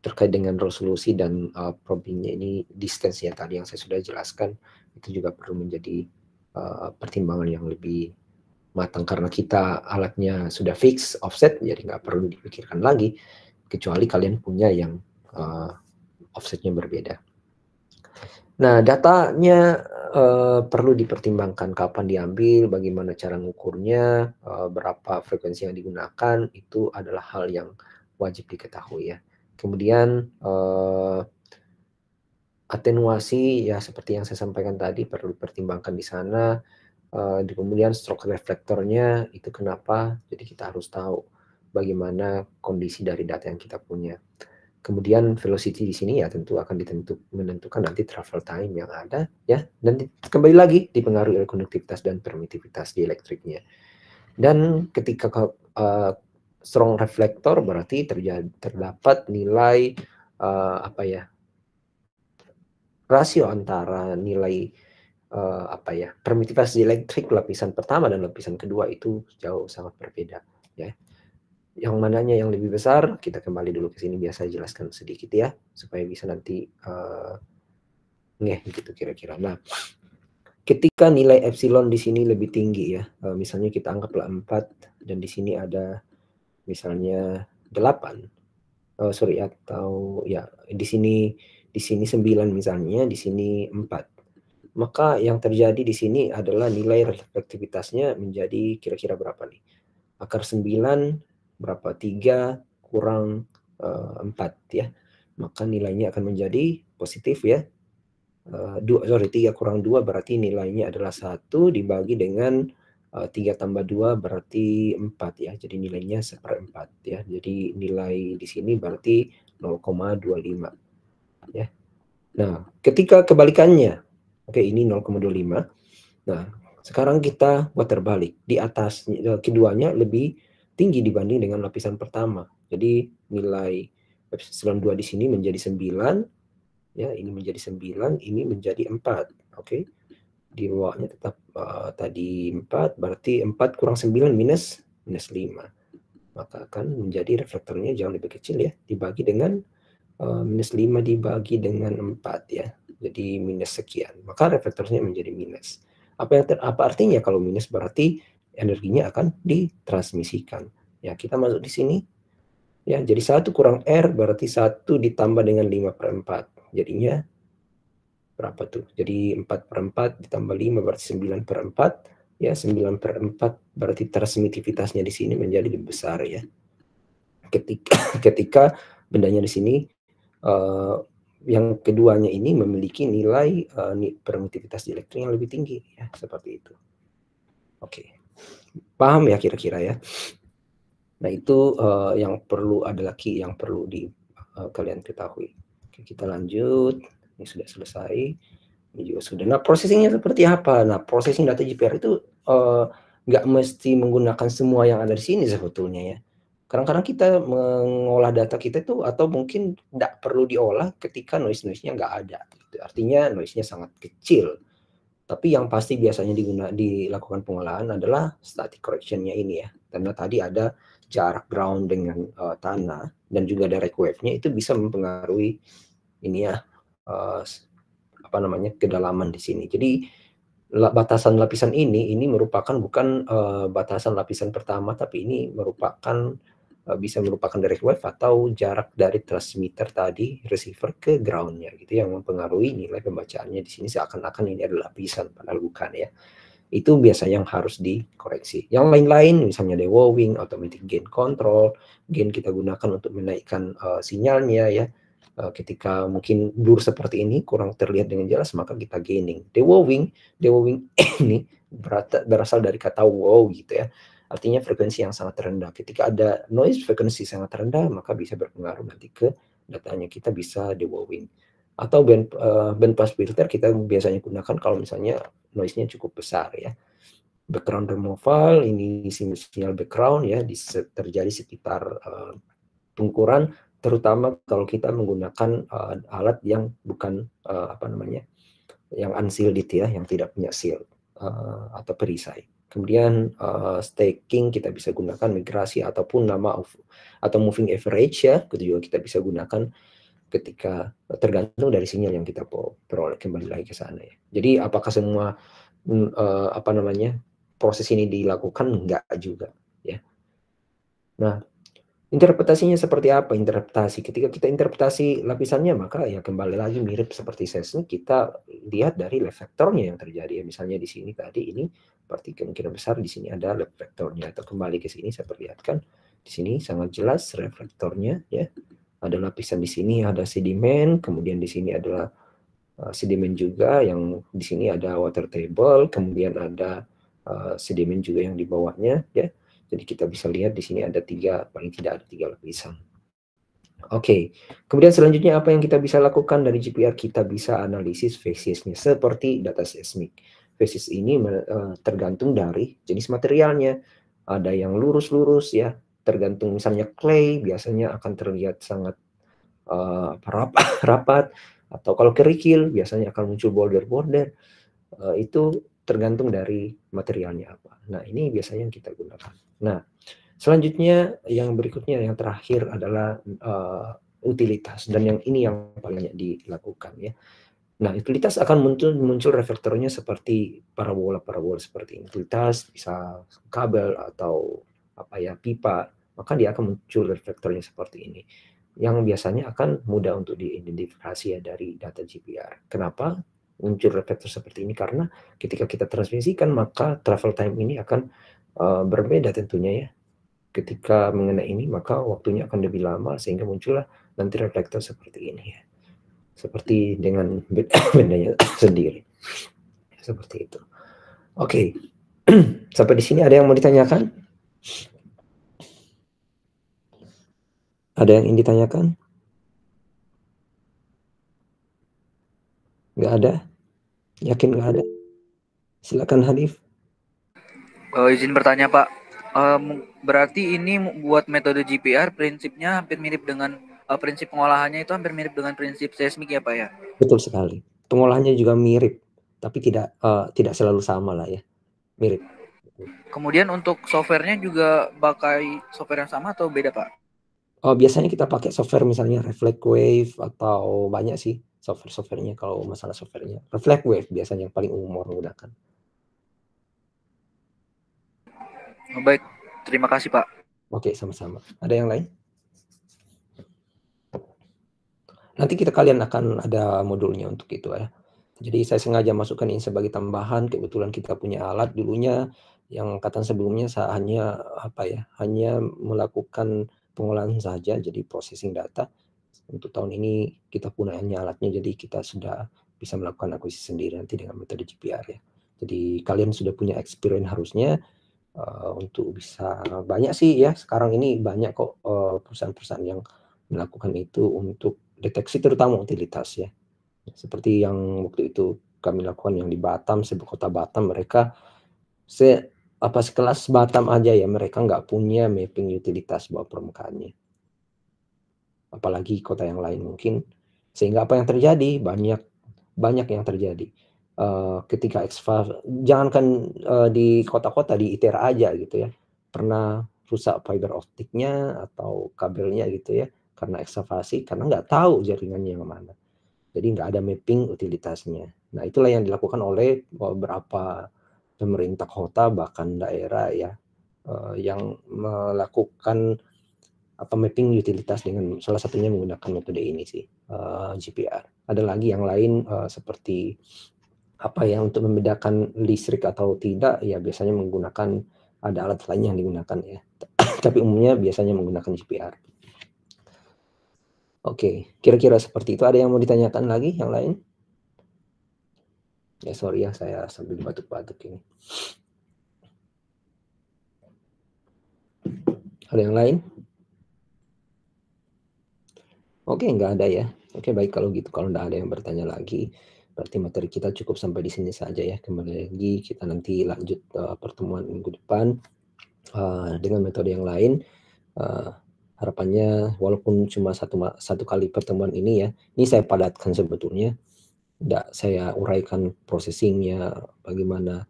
terkait dengan resolusi dan probingnya ini distance ya tadi yang saya sudah jelaskan, itu juga perlu menjadi pertimbangan yang lebih matang karena kita alatnya sudah fix offset, jadi nggak perlu dipikirkan lagi kecuali kalian punya yang offsetnya berbeda. Nah, datanya perlu dipertimbangkan kapan diambil, bagaimana cara mengukurnya, berapa frekuensi yang digunakan, itu adalah hal yang wajib diketahui ya. Kemudian atenuasi ya seperti yang saya sampaikan tadi perlu dipertimbangkan di sana. Kemudian stroke reflektornya itu kenapa, jadi kita harus tahu bagaimana kondisi dari data yang kita punya. kemudian velocity di sini ya tentu akan menentukan nanti travel time yang ada ya, dan kembali lagi dipengaruhi oleh konduktivitas dan permitivitas di elektriknya. Dan ketika strong reflektor berarti terdapat nilai apa ya, rasio antara nilai permitivitas elektrik lapisan pertama dan lapisan kedua itu jauh sangat berbeda ya. Yang mananya yang lebih besar, kita kembali dulu ke sini, biasa jelaskan sedikit ya supaya bisa nanti gitu kira-kira. Nah, ketika nilai epsilon di sini lebih tinggi ya, misalnya kita anggaplah 4 dan di sini ada misalnya 8. Atau ya di sini 9 misalnya, di sini 4. Maka yang terjadi di sini adalah nilai reflektivitasnya menjadi kira-kira berapa nih? Akar 9 berapa? 3 kurang 4 ya. Maka nilainya akan menjadi positif ya. 3 kurang 2 berarti nilainya adalah 1 dibagi dengan 3 tambah 2 berarti 4 ya. Jadi nilainya 1/4 ya. Jadi nilai di sini berarti 0,25 ya. Nah, ketika kebalikannya, oke ini 0,25. Nah, sekarang kita buat terbalik. Di atas keduanya lebih tinggi dibanding dengan lapisan pertama. Jadi nilai epsilon 2 di sini menjadi 9 ya, ini menjadi 9, ini menjadi 4. Oke. Di bawahnya tetap tadi 4, berarti 4 kurang 9 minus 5. Maka akan menjadi reflektornya jauh lebih kecil ya, dibagi dengan minus 5 dibagi dengan 4 ya. Jadi minus sekian. Maka reflektornya menjadi minus. Apa artinya kalau minus? Berarti energinya akan ditransmisikan. Ya, kita masuk di sini. Ya, jadi 1 kurang R berarti 1 ditambah dengan 5/4. Jadinya berapa tuh? Jadi 4/4 ditambah 5 berarti 9/4. Ya, 9/4 berarti transmitivitasnya di sini menjadi lebih besar ya. Ketika bendanya di sini yang keduanya ini memiliki nilai permitivitas elektrik yang lebih tinggi ya, seperti itu. Oke. Paham ya kira-kira ya? Nah, itu yang perlu yang perlu kalian ketahui. Oke, kita lanjut. Ini sudah selesai. Ini juga sudah. Nah, processingnya seperti apa? Nah, processing data GPR itu nggak mesti menggunakan semua yang ada di sini sebetulnya ya. Kadang-kadang kita mengolah data kita itu atau mungkin tidak perlu diolah ketika noise-nya nggak ada. Gitu. Artinya noise-nya sangat kecil. Tapi yang pasti biasanya dilakukan pengolahan adalah static correction-nya ini ya. Karena tadi ada jarak ground dengan tanah dan juga direct wave-nya itu bisa mempengaruhi ini ya kedalaman di sini. Jadi batasan lapisan ini merupakan bukan batasan lapisan pertama, tapi ini merupakan bisa merupakan direct wave atau jarak dari transmitter tadi receiver ke ground-nya gitu yang mempengaruhi nilai pembacaannya di sini seakan-akan ini adalah lapisan padahal bukan ya. Itu biasanya yang harus dikoreksi. Yang lain-lain misalnya dewowing, automatic gain control, gain kita gunakan untuk menaikkan sinyalnya ya. Ketika mungkin blur seperti ini kurang terlihat dengan jelas maka kita gaining. Dewowing ini berasal dari kata wow gitu ya. Artinya frekuensi yang sangat rendah. Ketika ada noise frekuensi sangat rendah maka bisa berpengaruh nanti ke datanya, kita bisa dewowing. Atau band pass filter kita biasanya gunakan kalau misalnya noise-nya cukup besar ya. Background removal, ini sinyal background ya terjadi sekitar tungkuran, terutama kalau kita menggunakan alat yang bukan yang unshielded ya, yang tidak punya shield atau perisai. Kemudian staking kita bisa gunakan migrasi ataupun atau moving average ya, itu juga kita bisa gunakan ketika tergantung dari sinyal yang kita peroleh, kembali lagi ke sana ya. Jadi apakah semua proses ini dilakukan? Enggak juga ya. Nah, interpretasinya seperti apa? Ketika kita interpretasi lapisannya maka ya kembali lagi mirip seperti seismik, kita lihat dari reflektornya yang terjadi ya. Misalnya di sini tadi ini berarti kemungkinan besar di sini ada reflektornya, atau kembali ke sini saya perlihatkan di sini sangat jelas reflektornya ya. Ada lapisan di sini, ada sedimen, kemudian di sini adalah sedimen juga, yang di sini ada water table, kemudian ada sedimen juga yang di bawahnya ya. Jadi kita bisa lihat di sini ada paling tidak ada 3 lapisan. Oke, kemudian selanjutnya apa yang kita bisa lakukan dari GPR? Kita bisa analisis facies-nya seperti data seismik. Facies ini tergantung dari jenis materialnya. Ada yang lurus-lurus ya, tergantung misalnya clay biasanya akan terlihat sangat rapat, atau kalau kerikil biasanya akan muncul border-border. Itu tergantung dari materialnya apa. Nah, ini biasanya yang kita gunakan. Nah, selanjutnya yang berikutnya yang terakhir adalah utilitas, dan yang ini yang paling banyak dilakukan ya. Nah, utilitas akan muncul reflektornya seperti parabola seperti ini. Utilitas bisa kabel atau apa ya, pipa, maka dia akan muncul reflektornya seperti ini. Yang biasanya akan mudah untuk diidentifikasi ya dari data GPR. Kenapa muncul reflektor seperti ini? Karena ketika kita transmisikan maka travel time ini akan berbeda tentunya ya. Ketika mengenai ini maka waktunya akan lebih lama sehingga muncullah nanti reflektor seperti ini ya. Seperti dengan bendanya sendiri. Seperti itu. Oke. Sampai di sini ada yang mau ditanyakan? Ada yang ingin ditanyakan? Nggak ada? Yakin nggak ada? Silakan Hanif. Izin bertanya Pak, berarti ini buat metode GPR prinsipnya hampir mirip dengan prinsip pengolahannya itu hampir mirip dengan prinsip seismik ya Pak ya? Betul sekali. Pengolahannya juga mirip, tapi tidak selalu sama lah ya. Mirip. Kemudian untuk softwarenya juga pakai software yang sama atau beda Pak? Biasanya kita pakai software misalnya Reflect Wave atau banyak sih software-softwarenya. Kalau masalah softwarenya Reflect Wave biasanya yang paling umum orang gunakan. Baik, terima kasih Pak. Oke, sama-sama. Ada yang lain? Nanti kalian akan ada modulnya untuk itu ya. Jadi saya sengaja masukkan ini sebagai tambahan. Kebetulan kita punya alat dulunya yang angkatan sebelumnya hanya melakukan pengolahan saja, jadi processing data. Untuk tahun ini kita punya alatnya, jadi kita sudah bisa melakukan akuisisi sendiri nanti dengan metode GPR ya. Jadi kalian sudah punya experience harusnya untuk bisa banyak sih ya. Sekarang ini banyak kok perusahaan-perusahaan yang melakukan itu untuk deteksi terutama utilitas ya. Seperti yang waktu itu kami lakukan yang di Batam, sebuah kota Batam, mereka sekelas Batam aja ya, mereka nggak punya mapping utilitas bawah permukaannya. Apalagi kota yang lain mungkin. Sehingga apa yang terjadi? Banyak yang terjadi. Ketika excavate, jangankan di kota-kota, di ITERA aja gitu ya, pernah rusak fiber optiknya atau kabelnya gitu ya, karena ekskavasi, karena nggak tahu jaringannya yang mana. Jadi nggak ada mapping utilitasnya. Nah, itulah yang dilakukan oleh beberapa pemerintah kota bahkan daerah ya, yang melakukan mapping utilitas dengan salah satunya menggunakan metode ini sih, GPR. Ada lagi yang lain seperti untuk membedakan listrik atau tidak ya, biasanya menggunakan ada alat lain yang digunakan ya. Tapi umumnya biasanya menggunakan GPR. Oke, kira-kira seperti itu. Ada yang mau ditanyakan lagi yang lain? Ya sorry ya, saya sambil batuk-batuk ini. Ada yang lain? Oke, nggak ada ya. Oke, baik kalau gitu. Kalau nggak ada yang bertanya lagi, berarti materi kita cukup sampai di sini saja ya. Kembali lagi kita nanti lanjut pertemuan minggu depan dengan metode yang lain. Harapannya walaupun cuma satu kali pertemuan ini ya, ini saya padatkan sebetulnya. Tidak saya uraikan processingnya, bagaimana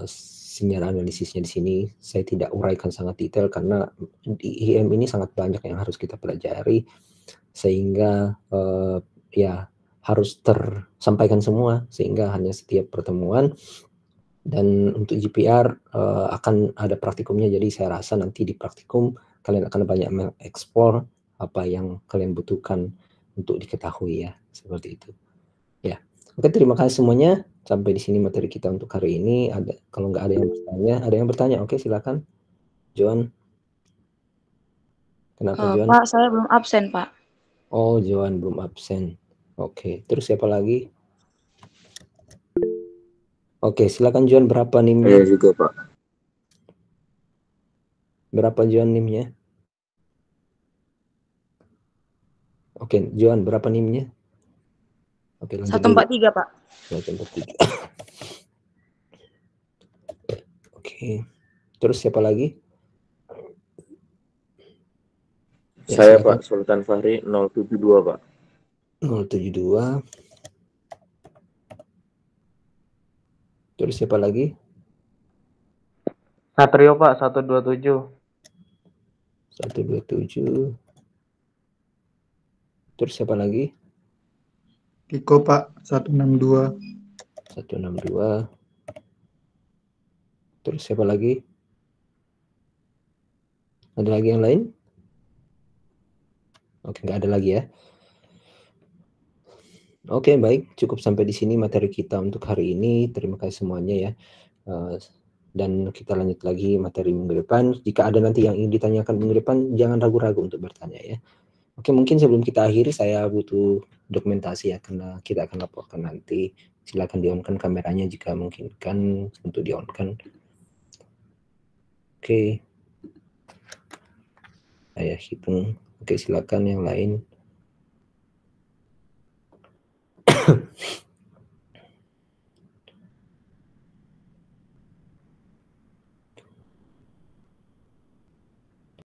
sinyal analisisnya di sini. Saya tidak uraikan sangat detail karena di IM ini sangat banyak yang harus kita pelajari, sehingga ya harus tersampaikan semua, sehingga hanya setiap pertemuan. Dan untuk GPR akan ada praktikumnya, jadi saya rasa nanti di praktikum kalian akan banyak mengeksplor apa yang kalian butuhkan untuk diketahui ya, seperti itu. Ya, oke, terima kasih semuanya. Sampai di sini materi kita untuk hari ini. Kalau nggak ada yang bertanya, ada yang bertanya? Oke, silakan, Joan. Kenapa Joan? Pak, saya belum absen Pak. Oh, Joan belum absen. Oke, terus siapa lagi? Oke, silakan Joan, berapa NIM-nya? Saya juga Pak. Berapa Joan NIM-nya? Oke, Johan, berapa NIM-nya? Oke, lanjut dulu. 143, Pak. 143. Oke. Terus siapa lagi? Ya, Saya silakan. Pak Sultan Fahri 072 Pak. 072. Terus siapa lagi? Satrio Pak 127. 127. Terus siapa lagi? Kiko Pak 162. 162. Terus siapa lagi? Ada lagi yang lain? Oke, nggak ada lagi ya. Oke, baik. Cukup sampai di sini materi kita untuk hari ini. Terima kasih semuanya ya. Dan kita lanjut lagi materi minggu depan. Jika ada nanti yang ingin ditanyakan minggu depan, jangan ragu-ragu untuk bertanya ya. Oke, mungkin sebelum kita akhiri, saya butuh dokumentasi ya, karena kita akan laporkan nanti. Silakan di-on-kan kameranya jika memungkinkan untuk di-on-kan. Oke. Saya hitung. Oke, silakan yang lain.